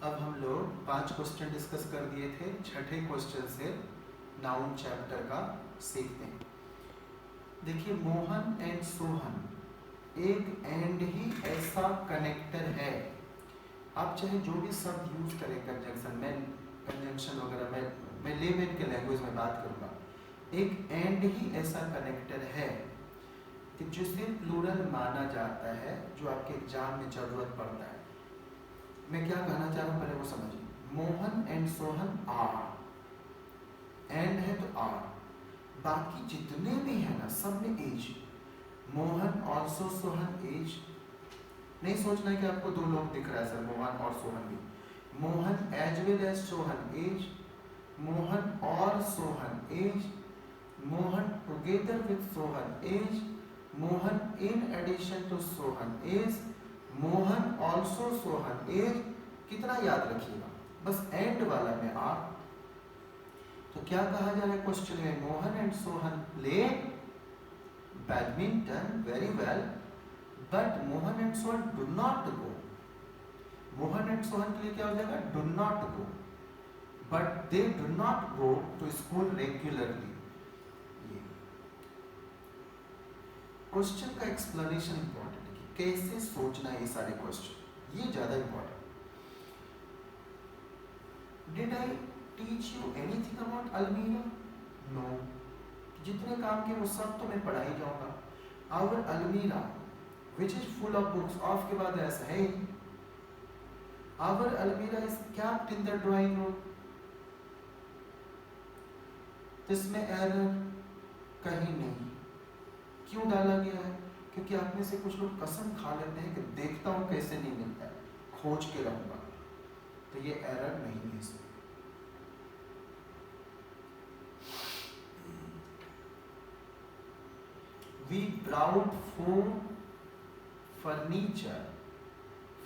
अब हम लोग 5 क्वेश्चन डिस्कस कर दिए थे। छठे क्वेश्चन से नाउन चैप्टर का सीखते हैं। देखिए, मोहन एंड सोहन एक एंड ही ऐसा कनेक्टर है। आप चाहे जो भी शब्द यूज करें, कंजंक्शन में, कंजंक्शन वगैरह में, मैं लेमैन के लैंग्वेज में बात करूंगा। एक एंड ही ऐसा कनेक्टर है कि जिसे प्लूरल माना जाता है, जो आपके एग्जाम में जरूरत पड़ता है। मैं क्या कहना चाह रहा हूँ पहले वो समझिए। Mohan and Sohan are, and है तो आर, बाकी जितने भी है ना सब में age. Mohan also Sohan age. नहीं सोचना है कि आपको दो लोग दिख रहा है सर, मोहन और सोहन भी। Mohan as well as Sohan as, Mohan और Sohan as, Mohan together with Sohan as, Mohan in addition to Sohan as, Mohan also Sohan as. कितना याद रखिएगा, बस एंड वाला में आर। तो क्या कहा जा रहा है क्वेश्चन में? Mohan and Sohan play badminton very well, but Mohan and Sohan do not go. Mohan and Sohan के लिए क्या हो जाएगा? Do not go, but they do not go to school regularly. ये क्वेश्चन का एक्सप्लेनेशन इंपॉर्टेंट है कि कैसे सोचना है ये सारे क्वेश्चन, ये ज्यादा important. Did I teach you anything about अलमीरा? नो। जितने काम के वो सब तो मैं पढ़ा ही जाऊंगा। आवर अलमीरा which is full of books, of के बाद ऐसा है। आवर अलमीरा is kept in the drawing room. इसमें एरर कहीं नहीं। क्यों डाला गया है? क्योंकि आप में से कुछ लोग कसम खा लेते हैं कि देखता हूं कैसे नहीं मिलता है, खोज के रहूंगा। तो ये एरर नहीं है इसमें। We brought 4 furniture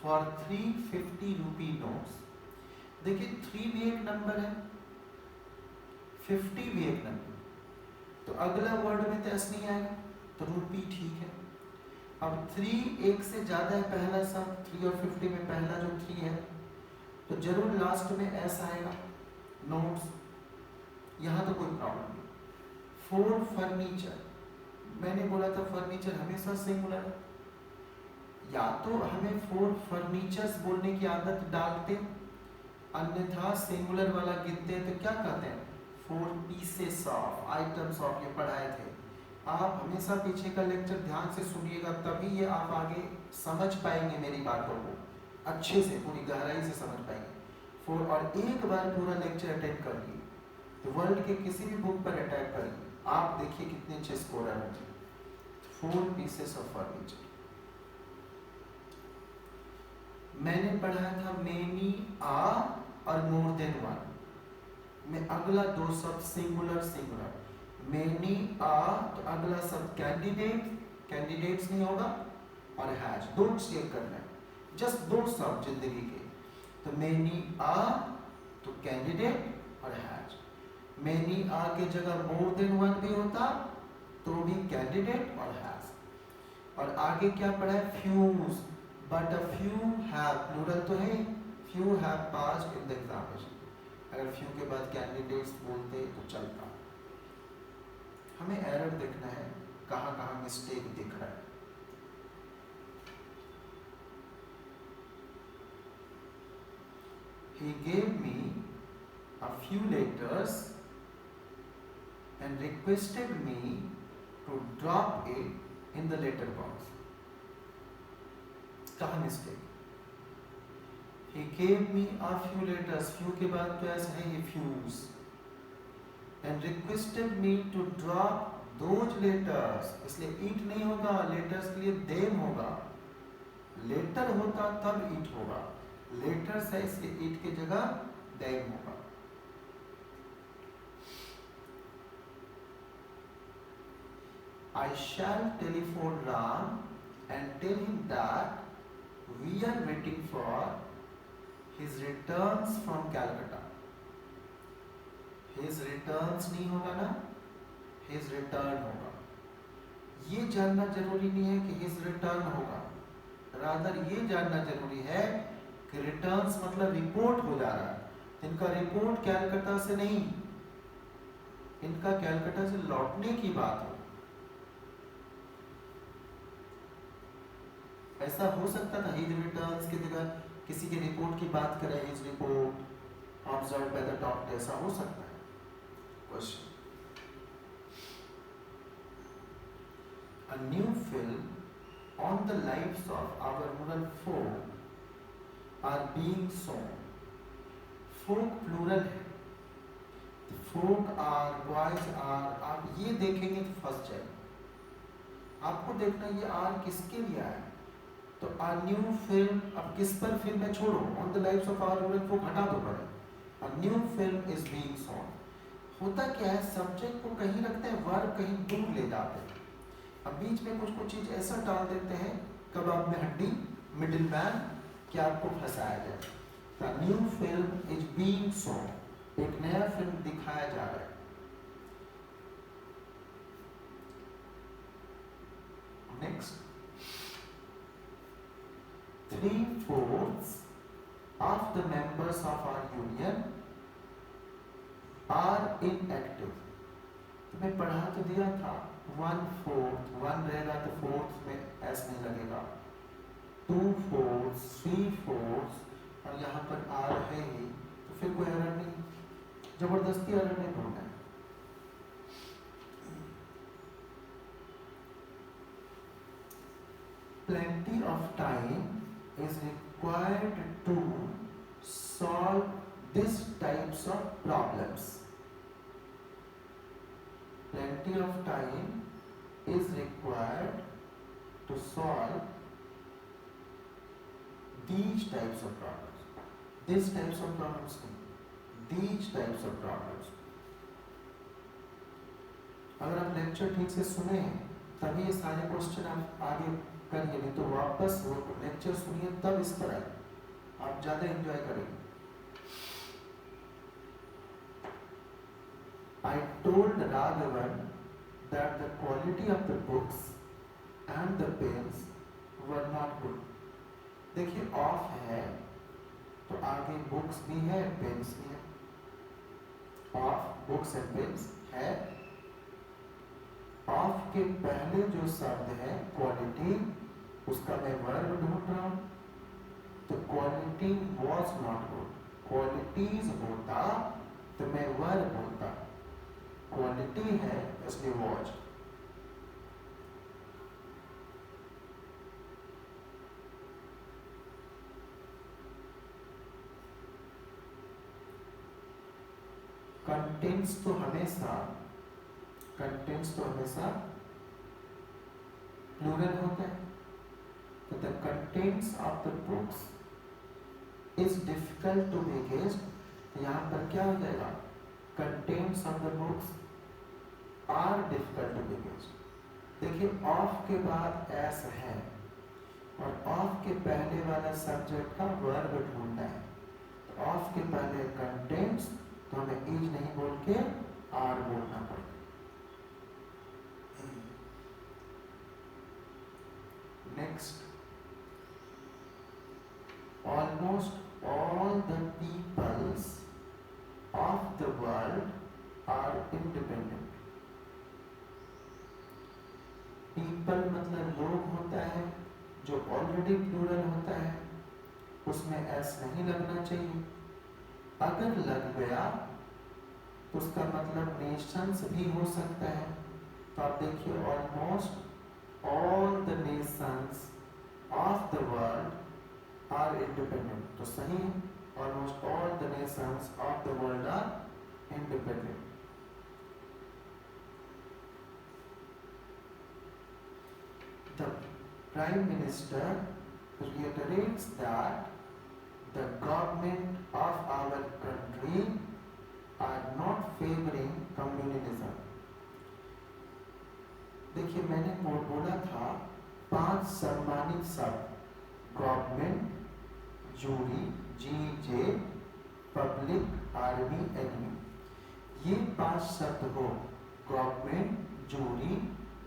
for 350 rupee notes। देखिए 3 भी एक नंबर है, 50 भी एक नंबर, तो अगला वर्ड में तो एस नहीं आएगा, तो रूपी ठीक है। अब 3 एक से ज्यादा है पहला शब्द, 3 और 50 में पहला जो 3 है, तो जरूर लास्ट में एस आएगा, नोट्स। यहां तो कोई प्रॉब्लम नहीं। 4 फर्नीचर, मैंने बोला था फर्नीचर हमेशा सिंगुलर। या तो हमें 4 फर्नीचर्स बोलने की आदत डालते, अन्यथा सिंगुलर वाला गिनते हैं तो क्या कहते हैं? 4 पीसेस ऑफ, आइटम्स ऑफ। ये पढ़ाए थे आप, हमेशा पीछे का लेक्चर ध्यान से सुनिएगा, तभी ये आप आगे समझ पाएंगे मेरी बातों को अच्छे से, पूरी गहराई से समझ पाएंगे। 4, और एक बार पूरा लेक्चर अटेंड कर लिए तो वर्ल्ड के किसी भी बुक पर अटैक करिए, आप देखिए कितने अच्छे स्कोरर होंगे। 4 पीसेस ऑफ फर्नीचर। मैंने पढ़ा था मेनी आ और मोर देन वन में अगला दो शब्द सिंगुलर सिंगुलर। मेनी आ तो अगला शब्द कैंडिडेट, कैंडिडेट्स नहीं होगा, और हैज, दो चेक करना है, जस्ट 2 शब्द जिंदगी के। तो मेनी आ तो कैंडिडेट और हैज। मेनी आ के जगह मोर देन वन भी होता तो भी कैंडिडेट और हैज। और आगे क्या पढ़ा है? Fuse, but a few have, plural तो है, few have passed in the examination. अगर फ्यू के बाद कैंडिडेट्स बोलते तो चलता। हमें एरर देखना है, कहां कहां मिस्टेक दिख रहा है। He gave me a few letters and requested me to drop it in the letter box। कहाँ mistake? He gave me a few letters, few के बाद तो ऐसा है ये fuse, and requested me to drop those letters, इसलिए it नहीं होगा, letters के लिए them होगा। letter होता तब it होगा, letters है इसलिए it की जगह them होगा। I shall telephone Ram and tell him that we are waiting for his returns from Calcutta। his returns नहीं होगा ना, his return होगा। ये जानना जरूरी नहीं है कि his return होगा, रादर ये जानना जरूरी है रिटर्न्स मतलब रिपोर्ट हो जा रहा है, इनका रिपोर्ट कैलकाटा से नहीं, इनका कैलकाटा से लौटने की बात है। ऐसा हो सकता था हिज रिटर्न्स की जगह किसी की रिपोर्ट की बात करें, his report observe by the doctor, ऐसा हो सकता है। Question, a new film on the lives of our rural folk are being shown. folk plural है, folk are, boys are, आप ये देखेंगे तो फंस जाए। आपको देखना ये आर किसके लिए आया, तो a new film, अब किस पर फिल्म है छोड़ो, on the lives of our rural folk हटा दो पड़े, a new film is being shown। होता क्या है, सब्जेक्ट को कहीं रखते हैं, वर्ब कहीं दूर ले जाते हैं, अब बीच में कुछ कुछ चीज ऐसा डाल देते हैं, कबाब में हड्डी, मिडिल मैन, कि आपको फंसाया जाए। The new film is being shown, एक नया फिल्म दिखाया जा रहा है। Next, 3/4 of the members of our union are inactive। तुम्हें पढ़ा तो दिया था 1/4, 1 रहेगा तो फोर्थ में एस नहीं लगेगा, 2/4, 3/4, और यहाँ पर आर है ही, तो फिर कोई एरर नहीं, जबरदस्ती एरर नहीं ढूंढना है। Plenty of time is required to solve these types of problems। Plenty of time is required to solve these types of problems। These types of problems नहीं, these types of problems। अगर आप lecture ठीक से सुने तभी ये सारे question आप आगे करिए, नहीं तो वापस वो लेक्चर सुनिए तब इस पर आए, आप ज्यादा एंजॉय करेंगे। I told Raghavan that the quality of the books and the pens were not good। देखिए ऑफ है तो आगे बुक्स भी है, पेन्स भी है, ऑफ बुक्स एंड पेन्स है। ऑफ के पहले जो शब्द है क्वालिटी, उसका मैं वर्ब ढूंढ रहा हूं, तो quality was not good, qualities होता तो मैं वर्ब होता, क्वालिटी है इसलिए वॉज। कंटेंट्स तो हमेशा प्लूरल होता है, तो the contents of the books is difficult to be guessed, यहाँ पर क्या हो जाएगा, contents of the books are difficult to be guessed. देखिए ऑफ के बाद एस है और ऑफ के पहले वाला सब्जेक्ट का वर्ब ढूंढना है, तो ऑफ के पहले कंटेंट्स, तो हमें इज नहीं बोल के आर बोलना पड़ेगा। Next, almost all the peoples of the world are independent। people मतलब लोग होता है, जो ऑलरेडी प्लूरल होता है उसमें एस नहीं लगना चाहिए, अगर लग गया तो उसका मतलब नेशंस भी हो सकता है। तो आप देखिए almost all the nations of the world are independent, तो सही है, almost all the nations of the world are independent। The Prime Minister reiterates that the government of our country are not favoring communalism। देखिए मैंने बोला था 5 सम्मानित शब्द, government, jury, जीजे, पब्लिक, आर्मी, एनिमी। ये 5 शब्द हो, government, jury,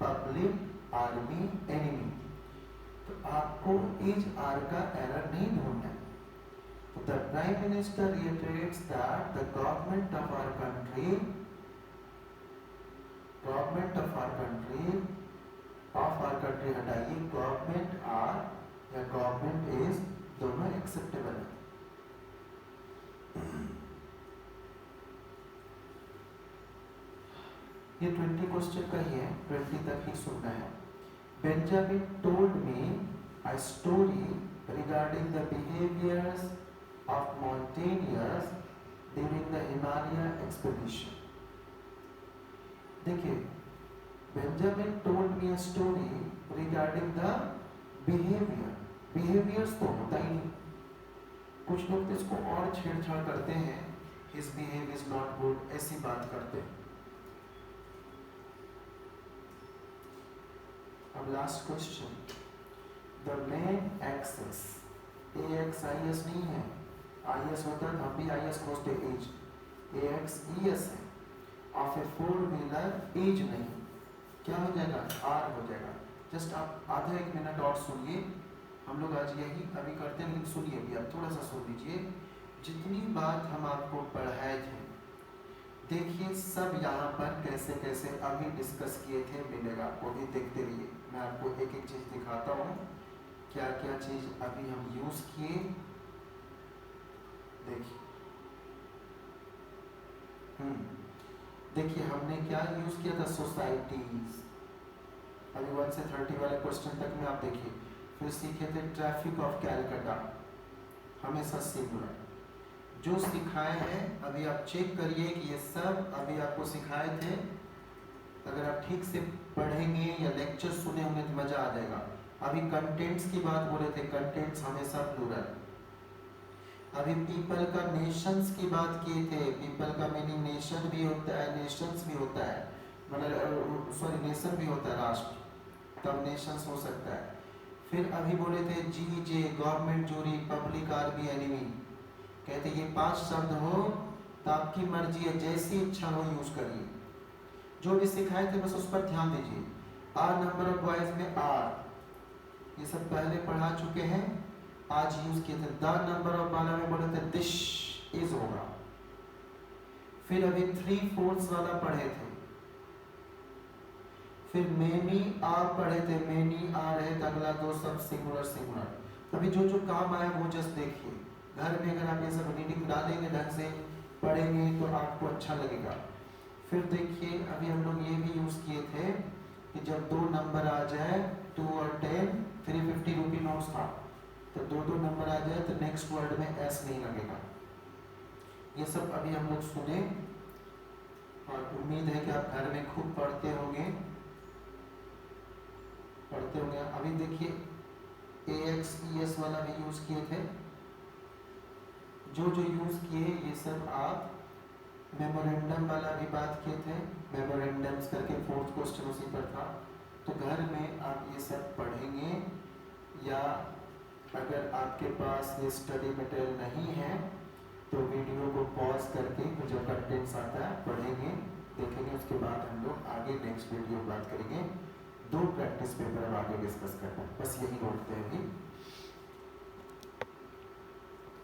public, army, enemy, तो आपको इज आर का एरर नहीं ढूंढना है। Prime Minister reiterates that the government of our country हटाइए, government are या government is दोनों acceptable है। ये 20 क्वेश्चन का ही है, 20 तक ही सुनना है। Benjamin told me a story regarding the behaviors of mountaineers during the Himalaya expedition. देखिए, Benjamin told me a story regarding the behavior. Behaviors तो होता ही नहीं, कुछ लोग तो इसको और छेड़छाड़ करते हैं, his behavior is not good, ऐसी बात करते हैं। अब last question, the main axis, AXIS नहीं है, IS होता है, हम भी IS खोजते एज, AXES है, of a four-wheeler एज नहीं, क्या हो जाएगा, R हो जाएगा। जस्ट आप आधा एक मिनट और सुनिए, हम लोग आज यही अभी करते हैं, लेकिन सुनिए भी, आप थोड़ा सा सुन लीजिए। जितनी बात हम आपको पढ़ाए थे, देखिए सब यहाँ पर कैसे कैसे अभी डिस्कस किए थे, मिलेगा आपको भी, देखते रहिए। मैं आपको एक एक चीज़ दिखाता हूँ, क्या क्या चीज़ अभी हम यूज़ किए, देखिए। देखिए हमने क्या यूज़ किया था, सोसाइटीज, अभी 1 से 30 वाले क्वेश्चन तक में आप देखिए। फिर सीखे थे ट्रैफिक ऑफ कैलकाटा, हमेशा सिंगुलर। जो सिखाए हैं अभी आप चेक करिए कि ये सब अभी आपको सिखाए थे, अगर आप ठीक से पढ़ेंगे या लेक्चर सुने होंगे तो मजा आ जाएगा। अभी कंटेंट्स की बात बोले थे, कंटेंट्स हमेशा प्लूरल। अभी पीपल का नेशंस की बात किए थे, पीपल का मीनिंग नेशन भी होता है, नेशंस भी होता है, मतलब सॉरी नेशन भी होता है राष्ट्र, तब नेशंस हो सकता है। फिर अभी बोले थे GJ, government jury, public army, enemy, कहते ये 5 शब्द हो तो आपकी मर्जी है, जैसी इच्छा हो यूज करिए। जो भी सिखाए थे बस उस पर ध्यान दीजिए। आर नंबर ऑफ बॉयज में आर, ये सब पहले पढ़ा चुके हैं, आज यूज किए थे। द नंबर ऑफ वाला में बोले थे दिस इज होगा। फिर अभी 3/4 वाला पढ़े थे, फिर मेनी आर पढ़े थे, मेनी आर है, अगला 2 सब सिंगुलर सिंगुलर। अभी जो जो काम आया वो जस्ट देखिए, घर में अगर आप ये सब रीडिंग डालेंगे, ढंग से पढ़ेंगे तो आपको अच्छा लगेगा। फिर देखिए अभी हम लोग ये भी यूज किए थे कि जब 2 नंबर आ जाए, 2 और 10, 350 रुपी नोट्स था, तो 2 नंबर आ जाए तो नेक्स्ट वर्ड में एस नहीं लगेगा। ये सब अभी हम लोग सुने और उम्मीद है कि आप घर में खूब पढ़ते होंगे। अभी देखिए AXES वाला भी यूज किए थे, जो जो यूज किए ये सब आप। मेमोरेंडम वाला भी बात किए थे, मेमोरेंडम्स करके 4th क्वेश्चन उसी पर था। तो घर में आप ये सब पढ़ेंगे, या अगर आपके पास ये स्टडी मटेरियल नहीं है तो वीडियो को पॉज करके जो कंटेंट्स आता है पढ़ेंगे, देखेंगे, उसके बाद हम लोग आगे नेक्स्ट वीडियो बात करेंगे। 2 प्रैक्टिस पेपर अब आगे डिस्कस करना है, बस यही बोलते हैं अभी।